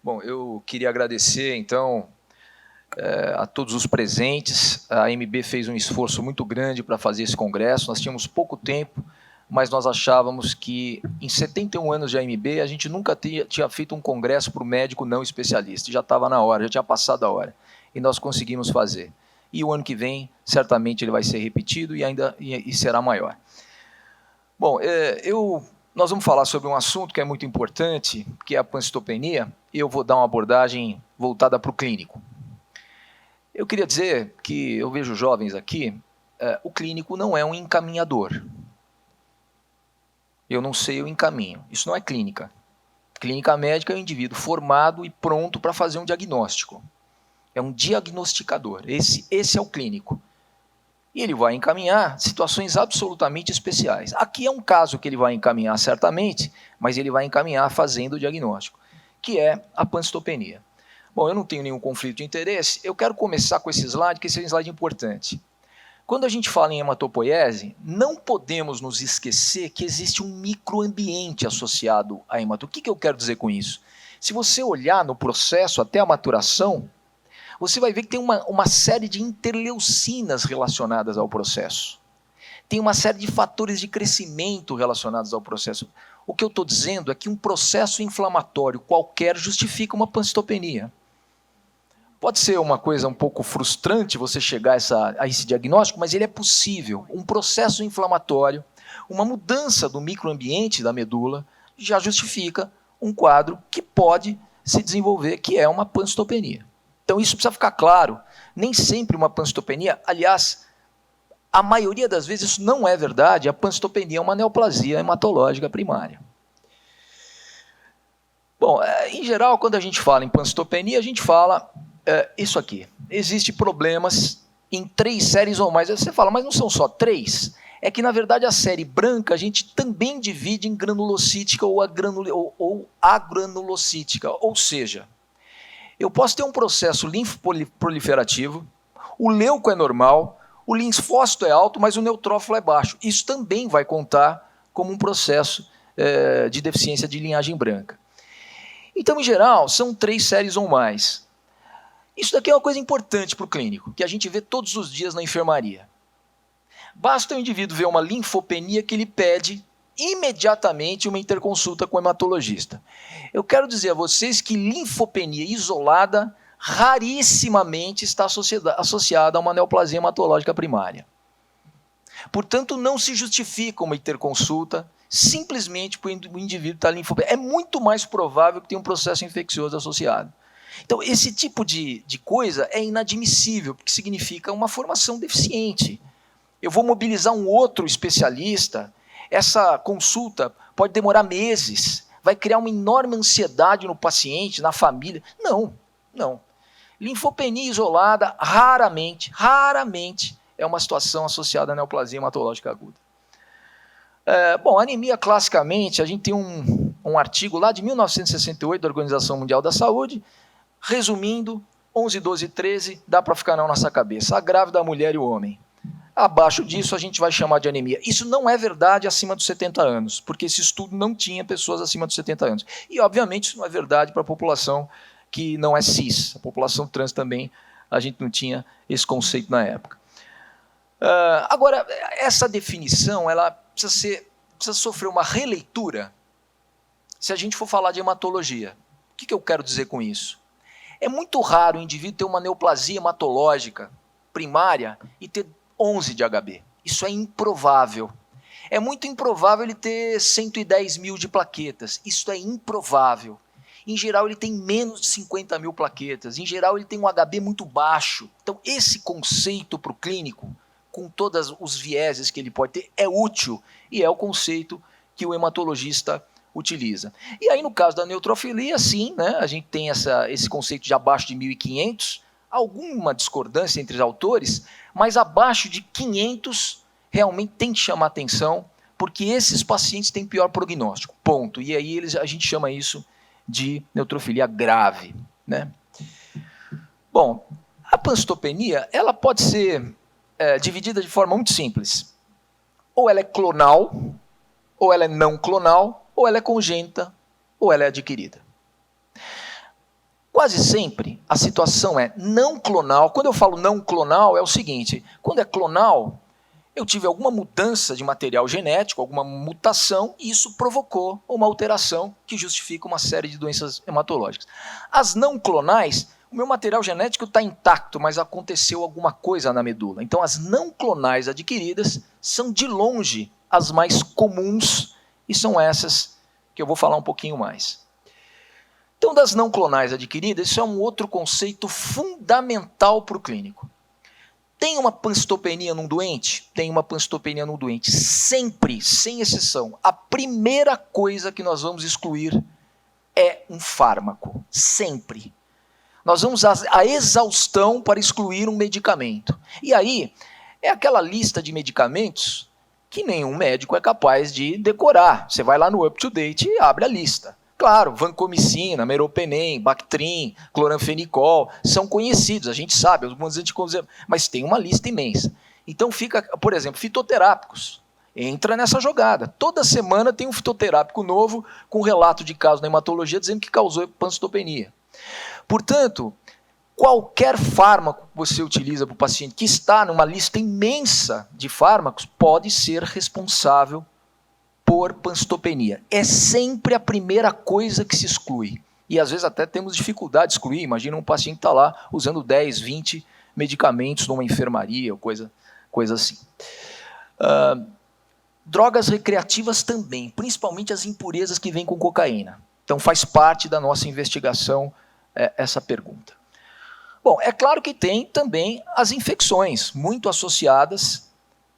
Bom, eu queria agradecer, então, a todos os presentes. A AMB fez um esforço muito grande para fazer esse congresso. Nós tínhamos pouco tempo, mas nós achávamos que, em 71 anos de AMB, a gente nunca tinha feito um congresso para o médico não especialista. Já estava na hora, já tinha passado a hora. E nós conseguimos fazer. E o ano que vem, certamente, ele vai ser repetido e será maior. Bom, nós vamos falar sobre um assunto que é muito importante, que é a pancitopenia, e eu vou dar uma abordagem voltada para o clínico. Eu queria dizer que eu vejo jovens aqui, o clínico não é um encaminhador. Eu não sei o encaminho. Isso não é clínica. Clínica médica é um indivíduo formado e pronto para fazer um diagnóstico. É um diagnosticador. Esse é o clínico. E ele vai encaminhar situações absolutamente especiais. Aqui é um caso que ele vai encaminhar certamente, mas ele vai encaminhar fazendo o diagnóstico, que é a pancitopenia. Bom, eu não tenho nenhum conflito de interesse, eu quero começar com esse slide, que esse é um slide importante. Quando a gente fala em hematopoiese, não podemos nos esquecer que existe um microambiente associado à hematopoiese. O que eu quero dizer com isso? Se você olhar no processo até a maturação, você vai ver que tem uma série de interleucinas relacionadas ao processo. Tem uma série de fatores de crescimento relacionados ao processo. O que eu estou dizendo é que um processo inflamatório qualquer justifica uma pancitopenia. Pode ser uma coisa um pouco frustrante você chegar a esse diagnóstico, mas ele é possível. Um processo inflamatório, uma mudança do microambiente da medula, já justifica um quadro que pode se desenvolver, que é uma pancitopenia. Então isso precisa ficar claro. Nem sempre uma pancitopenia, aliás, a maioria das vezes isso não é verdade, a pancitopenia é uma neoplasia hematológica primária. Bom, em geral, quando a gente fala em pancitopenia, a gente fala isso aqui. Existem problemas em 3 séries ou mais. Você fala, mas não são só 3? É que, na verdade, a série branca a gente também divide em granulocítica ou agranulocítica, ou seja, eu posso ter um processo linfoproliferativo, o leuco é normal, o linfócito é alto, mas o neutrófilo é baixo. Isso também vai contar como um processo de deficiência de linhagem branca. Então, em geral, são 3 séries ou mais. Isso daqui é uma coisa importante para o clínico, que a gente vê todos os dias na enfermaria. Basta o indivíduo ver uma linfopenia que ele pede imediatamente uma interconsulta com o hematologista. Eu quero dizer a vocês que linfopenia isolada rarissimamente está associada a uma neoplasia hematológica primária. Portanto, não se justifica uma interconsulta simplesmente porque o indivíduo está linfopenia. É muito mais provável que tenha um processo infeccioso associado. Então, esse tipo de coisa é inadmissível, porque significa uma formação deficiente. Eu vou mobilizar um outro especialista, essa consulta pode demorar meses, vai criar uma enorme ansiedade no paciente, na família. Não, não. Linfopenia isolada, raramente é uma situação associada à neoplasia hematológica aguda. Bom, anemia, classicamente, a gente tem um artigo lá de 1968 da Organização Mundial da Saúde, resumindo, 11, 12 e 13, dá para ficar na nossa cabeça. A grávida, a mulher e o homem. Abaixo disso, a gente vai chamar de anemia. Isso não é verdade acima dos 70 anos, porque esse estudo não tinha pessoas acima dos 70 anos. E, obviamente, isso não é verdade para a população que não é cis. A população trans também, a gente não tinha esse conceito na época. Agora, essa definição, ela precisa sofrer uma releitura se a gente for falar de hematologia. O que eu quero dizer com isso? É muito raro o indivíduo ter uma neoplasia hematológica primária e ter 11 de HB. Isso é improvável. É muito improvável ele ter 110 mil de plaquetas. Isso é improvável. Em geral, ele tem menos de 50 mil plaquetas. Em geral, ele tem um HB muito baixo. Então, esse conceito para o clínico, com todos os vieses que ele pode ter, é útil. E é o conceito que o hematologista utiliza. E aí, no caso da neutrofilia, sim, né, a gente tem esse conceito de abaixo de 1.500, alguma discordância entre os autores, mas abaixo de 500 realmente tem que chamar atenção, porque esses pacientes têm pior prognóstico, ponto. E aí a gente chama isso de neutrofilia grave, né? Bom, a pancitopenia, ela pode ser dividida de forma muito simples. Ou ela é clonal, ou ela é não clonal, ou ela é congênita, ou ela é adquirida. Quase sempre a situação é não clonal. Quando eu falo não clonal, é o seguinte: quando é clonal, eu tive alguma mudança de material genético, alguma mutação, e isso provocou uma alteração que justifica uma série de doenças hematológicas. As não clonais, o meu material genético está intacto, mas aconteceu alguma coisa na medula. Então, as não clonais adquiridas são, de longe, as mais comuns, e são essas que eu vou falar um pouquinho mais. Então, das não clonais adquiridas, isso é um outro conceito fundamental para o clínico. Tem uma pancitopenia num doente? Tem uma pancitopenia num doente. Sempre, sem exceção, a primeira coisa que nós vamos excluir é um fármaco. Sempre. Nós vamos à exaustão para excluir um medicamento. E aí, é aquela lista de medicamentos que nenhum médico é capaz de decorar. Você vai lá no UpToDate e abre a lista. Claro, vancomicina, meropenem, Bactrim, cloranfenicol, são conhecidos, a gente sabe, alguns anticoncepcionais, mas tem uma lista imensa. Então fica, por exemplo, fitoterápicos. Entra nessa jogada. Toda semana tem um fitoterápico novo com relato de caso na hematologia dizendo que causou pancitopenia. Portanto, qualquer fármaco que você utiliza para o paciente que está numa lista imensa de fármacos pode ser responsável por pancitopenia. É sempre a primeira coisa que se exclui. E às vezes até temos dificuldade de excluir. Imagina um paciente que está lá usando 10, 20 medicamentos numa enfermaria ou coisa assim. Drogas recreativas também, principalmente as impurezas que vêm com cocaína. Então faz parte da nossa investigação essa pergunta. Bom, é claro que tem também as infecções, muito associadas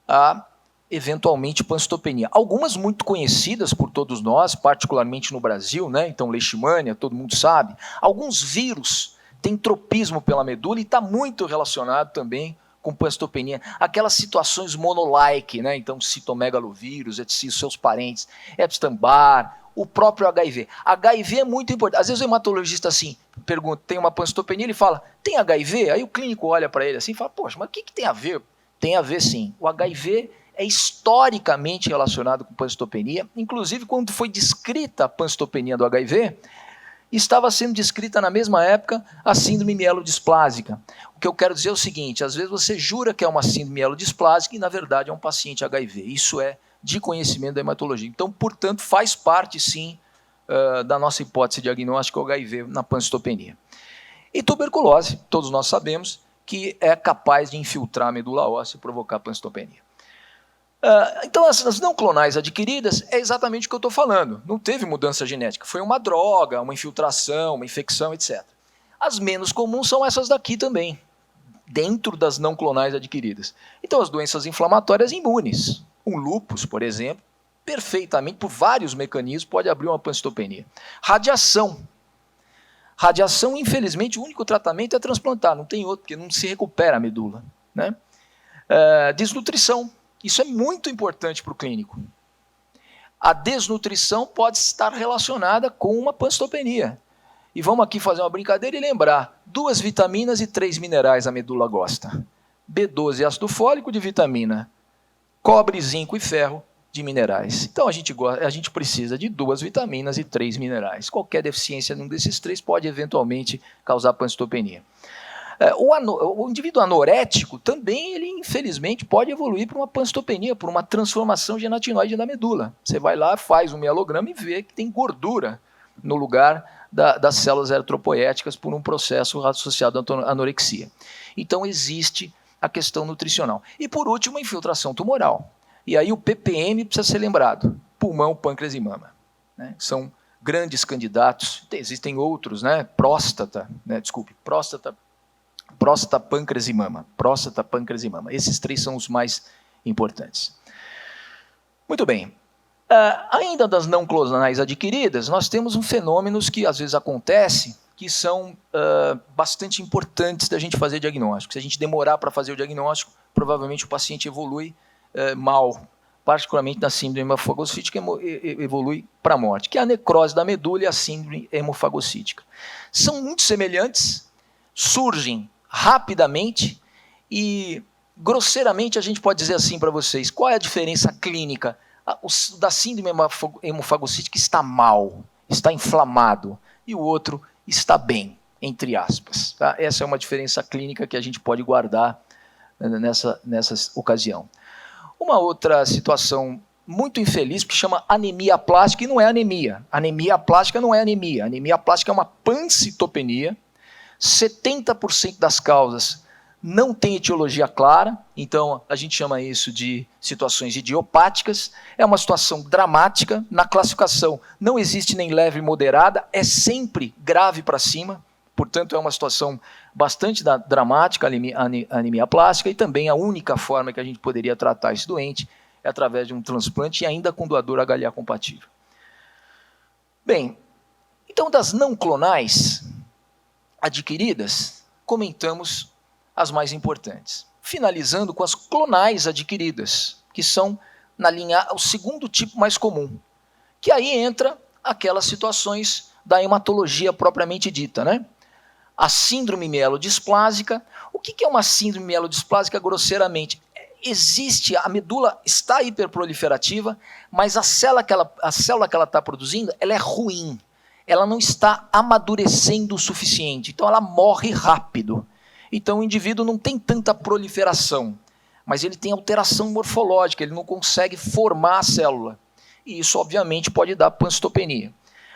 a eventualmente pancitopenia. Algumas muito conhecidas por todos nós, particularmente no Brasil, né? Então leishmania, todo mundo sabe. Alguns vírus têm tropismo pela medula e está muito relacionado também com pancitopenia. Aquelas situações monolike, né? Então citomegalovírus, etc., seus parentes, Epstein-Barr, o próprio HIV. HIV é muito importante. Às vezes o hematologista assim pergunta, tem uma pancitopenia, ele fala, tem HIV? Aí o clínico olha para ele assim e fala, poxa, mas o que tem a ver? Tem a ver sim. O HIV é historicamente relacionado com pancitopenia. Inclusive, quando foi descrita a pancitopenia do HIV, estava sendo descrita na mesma época a síndrome mielodisplásica. O que eu quero dizer é o seguinte, às vezes você jura que é uma síndrome mielodisplásica e, na verdade, é um paciente HIV. Isso é de conhecimento da hematologia. Então, portanto, faz parte, sim, da nossa hipótese diagnóstica o HIV na pancitopenia. E tuberculose, todos nós sabemos, que é capaz de infiltrar a medula óssea e provocar pancitopenia. Então, as não clonais adquiridas é exatamente o que eu estou falando. Não teve mudança genética. Foi uma droga, uma infiltração, uma infecção, etc. As menos comuns são essas daqui também, dentro das não clonais adquiridas. Então, as doenças inflamatórias imunes. Um lúpus, por exemplo, perfeitamente, por vários mecanismos, pode abrir uma pancitopenia. Radiação. Radiação, infelizmente, o único tratamento é transplantar. Não tem outro, porque não se recupera a medula, né? Desnutrição. Isso é muito importante para o clínico. A desnutrição pode estar relacionada com uma pancitopenia. E vamos aqui fazer uma brincadeira e lembrar, 2 vitaminas e 3 minerais a medula gosta. B12 ácido fólico de vitamina, cobre, zinco e ferro de minerais. Então a gente precisa de 2 vitaminas e 3 minerais. Qualquer deficiência num desses 3 pode eventualmente causar pancitopenia. O indivíduo anorético também, ele infelizmente pode evoluir para uma pancitopenia, por uma transformação gelatinoide da medula. Você vai lá, faz um mielograma e vê que tem gordura no lugar das células eritropoéticas por um processo associado à anorexia. Então existe a questão nutricional. E por último, a infiltração tumoral. E aí o PPM precisa ser lembrado, pulmão, pâncreas e mama, né? São grandes candidatos, existem outros, né? Próstata, pâncreas e mama. Próstata, pâncreas e mama. Esses 3 são os mais importantes. Muito bem. Ainda das não clonais adquiridas, nós temos fenômenos que às vezes acontecem, que são bastante importantes da gente fazer diagnóstico. Se a gente demorar para fazer o diagnóstico, provavelmente o paciente evolui mal, particularmente na síndrome hemofagocítica, evolui para a morte, que é a necrose da medula e a síndrome hemofagocítica. São muito semelhantes, surgem rapidamente e, grosseiramente, a gente pode dizer assim para vocês, qual é a diferença clínica? O da síndrome hemofagocítica está mal, está inflamado, e o outro está bem. entre aspas. Tá? Essa é uma diferença clínica que a gente pode guardar nessa ocasião. Uma outra situação muito infeliz, que chama anemia aplástica, e não é anemia. Anemia aplástica não é anemia. Anemia aplástica é uma pancitopenia. 70% das causas não tem etiologia clara, então a gente chama isso de situações idiopáticas. É uma situação dramática. Na classificação não existe nem leve e moderada, é sempre grave para cima, portanto é uma situação bastante dramática, a anemia plástica, e também a única forma que a gente poderia tratar esse doente é através de um transplante e ainda com doador HLA compatível. Bem, então das não clonais adquiridas, comentamos as mais importantes. Finalizando com as clonais adquiridas, que são na linha o segundo tipo mais comum, que aí entra aquelas situações da hematologia propriamente dita, né? A síndrome mielodisplásica. O que é uma síndrome mielodisplásica grosseiramente? Existe, a medula está hiperproliferativa, mas a célula que ela está produzindo, ela é ruim. Ela não está amadurecendo o suficiente, então ela morre rápido. Então o indivíduo não tem tanta proliferação, mas ele tem alteração morfológica, ele não consegue formar a célula. E isso, obviamente, pode dar pancitopenia.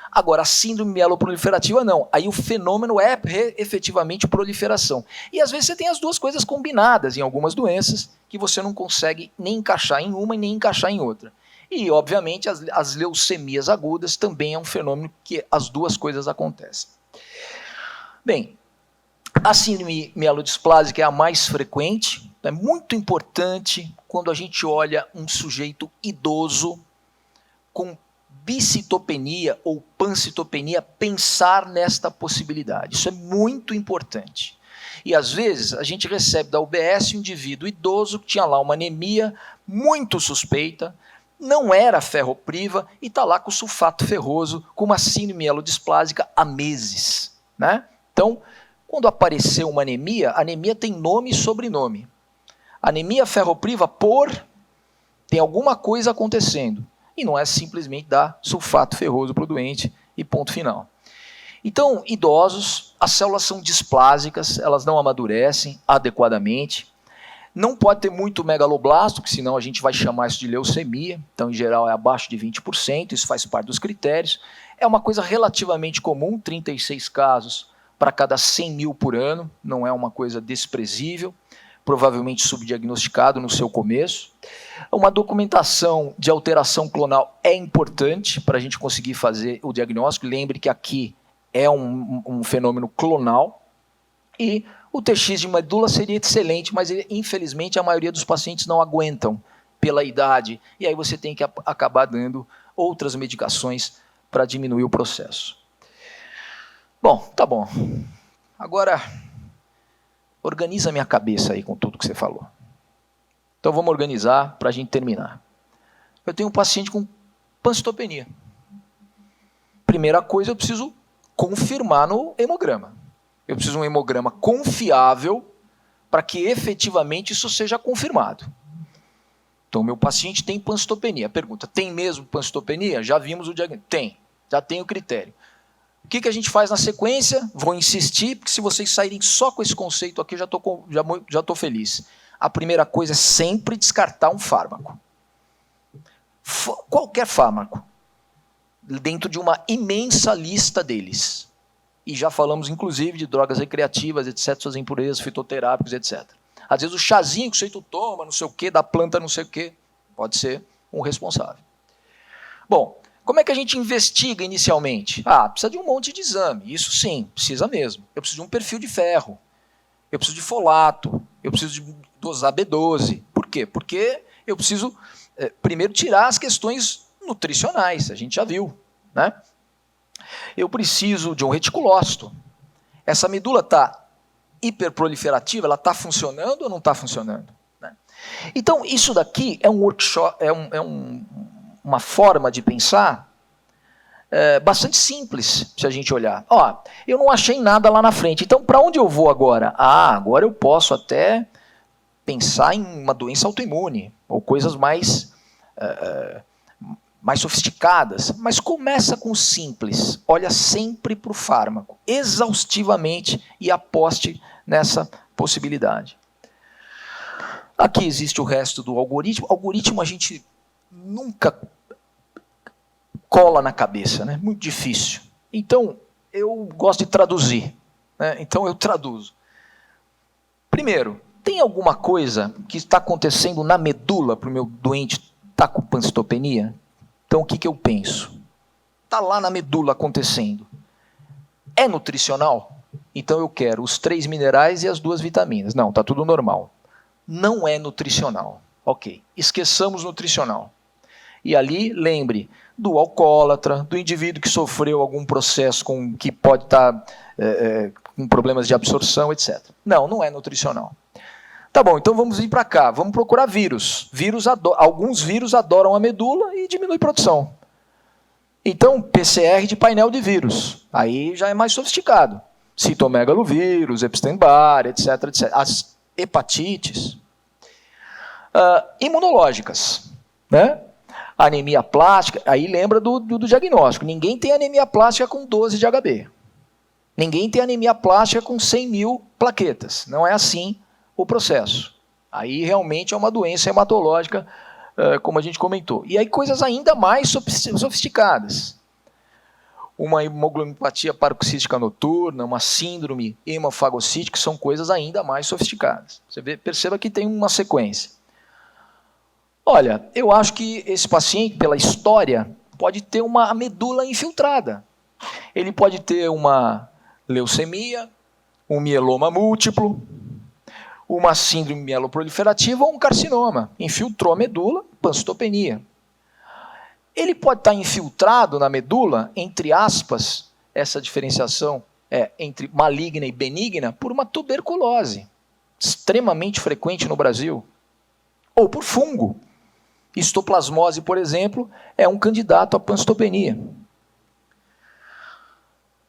Agora, a síndrome mieloproliferativa não. Aí o fenômeno é efetivamente proliferação. E às vezes você tem as duas coisas combinadas em algumas doenças que você não consegue nem encaixar em uma e nem encaixar em outra. E, obviamente, as leucemias agudas também é um fenômeno que as duas coisas acontecem. Bem, a síndrome mielodisplásica é a mais frequente. É muito importante quando a gente olha um sujeito idoso com bicitopenia ou pancitopenia, pensar nesta possibilidade. Isso é muito importante. E às vezes a gente recebe da UBS um indivíduo idoso que tinha lá uma anemia muito suspeita, não era ferropriva e está lá com sulfato ferroso, com uma síndrome mielodisplásica há meses. Né? Então, quando apareceu uma anemia, a anemia tem nome e sobrenome. Anemia ferropriva tem alguma coisa acontecendo. E não é simplesmente dar sulfato ferroso para o doente e ponto final. Então, idosos, as células são displásicas, elas não amadurecem adequadamente. Não pode ter muito megaloblasto, porque senão a gente vai chamar isso de leucemia. Então, em geral, é abaixo de 20%, isso faz parte dos critérios. É uma coisa relativamente comum, 36 casos para cada 100 mil por ano, não é uma coisa desprezível, provavelmente subdiagnosticado no seu começo. Uma documentação de alteração clonal é importante para a gente conseguir fazer o diagnóstico. Lembre que aqui é um fenômeno clonal. E o TX de medula seria excelente, mas infelizmente a maioria dos pacientes não aguentam pela idade. E aí você tem que acabar dando outras medicações para diminuir o processo. Bom, tá bom. Agora, organiza minha cabeça aí com tudo que você falou. Então vamos organizar para a gente terminar. Eu tenho um paciente com pancitopenia. Primeira coisa, eu preciso confirmar no hemograma. Eu preciso de um hemograma confiável para que efetivamente isso seja confirmado. Então, meu paciente tem pancitopenia. Pergunta, tem mesmo pancitopenia? Já vimos o diagnóstico. Tem, já tem o critério. O que a gente faz na sequência? Vou insistir, porque se vocês saírem só com esse conceito aqui, já estou feliz. A primeira coisa é sempre descartar um fármaco. Qualquer fármaco. Dentro de uma imensa lista deles. E já falamos, inclusive, de drogas recreativas, etc., suas impurezas, fitoterápicos, etc. Às vezes o chazinho que o sujeito toma, não sei o quê, da planta não sei o quê, pode ser um responsável. Bom, como é que a gente investiga inicialmente? Precisa de um monte de exame. Isso sim, precisa mesmo. Eu preciso de um perfil de ferro. Eu preciso de folato. Eu preciso de dosar B12. Por quê? Porque eu preciso, primeiro, tirar as questões nutricionais. A gente já viu, né? Eu preciso de um reticulócito. Essa medula está hiperproliferativa, ela está funcionando ou não está funcionando? Né? Então, isso daqui é um workshop, uma forma de pensar bastante simples, se a gente olhar. Eu não achei nada lá na frente, então para onde eu vou agora? Agora eu posso até pensar em uma doença autoimune, ou coisas mais mais sofisticadas, mas começa com o simples. Olha sempre para o fármaco, exaustivamente, e aposte nessa possibilidade. Aqui existe o resto do algoritmo. Algoritmo a gente nunca cola na cabeça, né? Muito difícil. Então, eu gosto de traduzir, né? Então eu traduzo. Primeiro, tem alguma coisa que está acontecendo na medula para o meu doente estar com pancitopenia? Então, o que eu penso? Está lá na medula acontecendo. É nutricional? Então, eu quero os 3 minerais e as 2 vitaminas. Não, está tudo normal. Não é nutricional. Ok, esqueçamos nutricional. E ali, lembre, do alcoólatra, do indivíduo que sofreu algum processo que pode estar com problemas de absorção, etc. Não, não é nutricional. Tá bom, então vamos vir para cá, vamos procurar vírus. Alguns vírus adoram a medula e diminui a produção. Então, PCR de painel de vírus, aí já é mais sofisticado. Citomegalovírus, Epstein-Barr, etc, etc. As hepatites. Imunológicas, né? Anemia plástica, aí lembra do diagnóstico. Ninguém tem anemia plástica com 12 de HB. Ninguém tem anemia plástica com 100 mil plaquetas. Não é assim o processo. Aí realmente é uma doença hematológica, como a gente comentou. E aí coisas ainda mais sofisticadas. Uma hemoglobinulopatia paroxística noturna, uma síndrome hemofagocítica, são coisas ainda mais sofisticadas. Perceba que tem uma sequência. Olha, eu acho que esse paciente, pela história, pode ter uma medula infiltrada. Ele pode ter uma leucemia, um mieloma múltiplo, uma síndrome mieloproliferativa ou um carcinoma. Infiltrou a medula, pancitopenia. Ele pode estar infiltrado na medula, entre aspas, essa diferenciação entre maligna e benigna, por uma tuberculose, extremamente frequente no Brasil, ou por fungo. Histoplasmose, por exemplo, é um candidato à pancitopenia.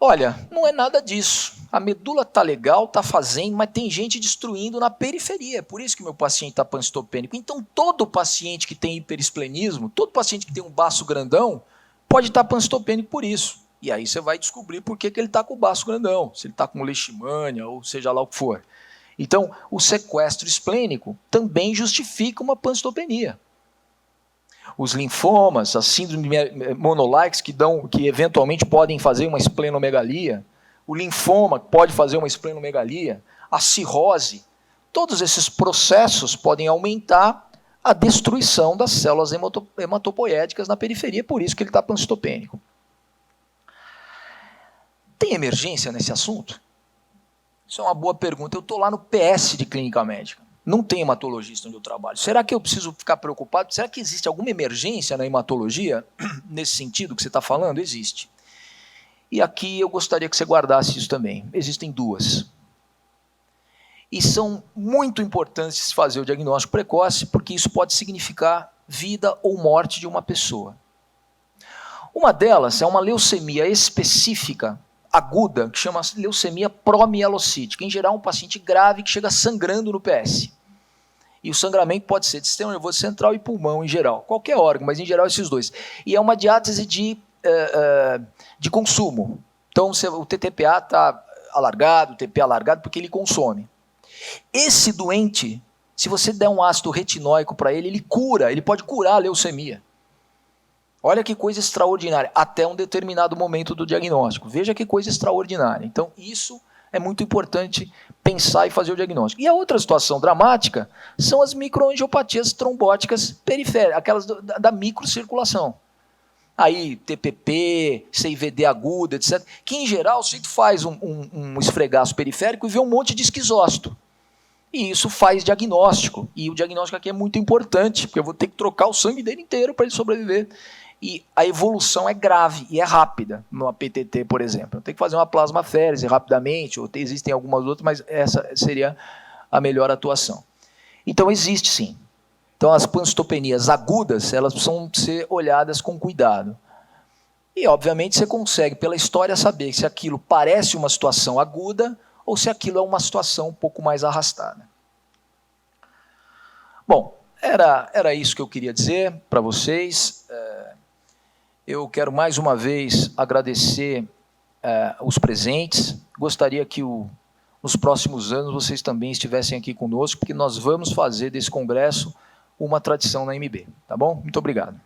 Olha, não é nada disso. A medula está legal, está fazendo, mas tem gente destruindo na periferia. É por isso que meu paciente está pancitopênico. Então, todo paciente que tem hiperesplenismo, todo paciente que tem um baço grandão, pode estar pancitopênico por isso. E aí você vai descobrir por que ele está com o baço grandão, se ele está com leishmania ou seja lá o que for. Então, o sequestro esplênico também justifica uma pancitopenia. Os linfomas, as síndromes monolíticas que eventualmente podem fazer uma esplenomegalia, o linfoma pode fazer uma esplenomegalia, a cirrose, todos esses processos podem aumentar a destruição das células hematopoéticas na periferia, por isso que ele está pancitopênico. Tem emergência nesse assunto? Isso é uma boa pergunta. Eu estou lá no PS de clínica médica. Não tem hematologista onde eu trabalho. Será que eu preciso ficar preocupado? Será que existe alguma emergência na hematologia? Nesse sentido que você está falando? Existe. E aqui eu gostaria que você guardasse isso também. Existem 2. E são muito importantes fazer o diagnóstico precoce, porque isso pode significar vida ou morte de uma pessoa. Uma delas é uma leucemia específica, aguda, que chama leucemia promielocítica. Em geral, um paciente grave que chega sangrando no PS. E o sangramento pode ser de sistema nervoso central e pulmão, em geral. Qualquer órgão, mas em geral esses 2. E é uma diátese de consumo. Então, o TTPA está alargado, o TPA alargado, porque ele consome. Esse doente, se você der um ácido retinóico para ele, ele pode curar a leucemia. Olha que coisa extraordinária, até um determinado momento do diagnóstico. Veja que coisa extraordinária. Então, isso é muito importante pensar e fazer o diagnóstico. E a outra situação dramática são as microangiopatias trombóticas periféricas, aquelas da microcirculação. Aí, TPP, CIVD aguda, etc. Que, em geral, se tu faz um esfregaço periférico e vê um monte de esquizócito. E isso faz diagnóstico. E o diagnóstico aqui é muito importante, porque eu vou ter que trocar o sangue dele inteiro para ele sobreviver. E a evolução é grave e é rápida, numa PTT, por exemplo. Eu tenho que fazer uma plasmaférese rapidamente, ou existem algumas outras, mas essa seria a melhor atuação. Então, existe sim. Então, as pancitopenias agudas, elas precisam ser olhadas com cuidado. E, obviamente, você consegue, pela história, saber se aquilo parece uma situação aguda ou se aquilo é uma situação um pouco mais arrastada. Bom, era isso que eu queria dizer para vocês. Eu quero mais uma vez agradecer os presentes. Gostaria que nos próximos anos vocês também estivessem aqui conosco, porque nós vamos fazer desse congresso uma tradição na MB. Tá bom? Muito obrigado.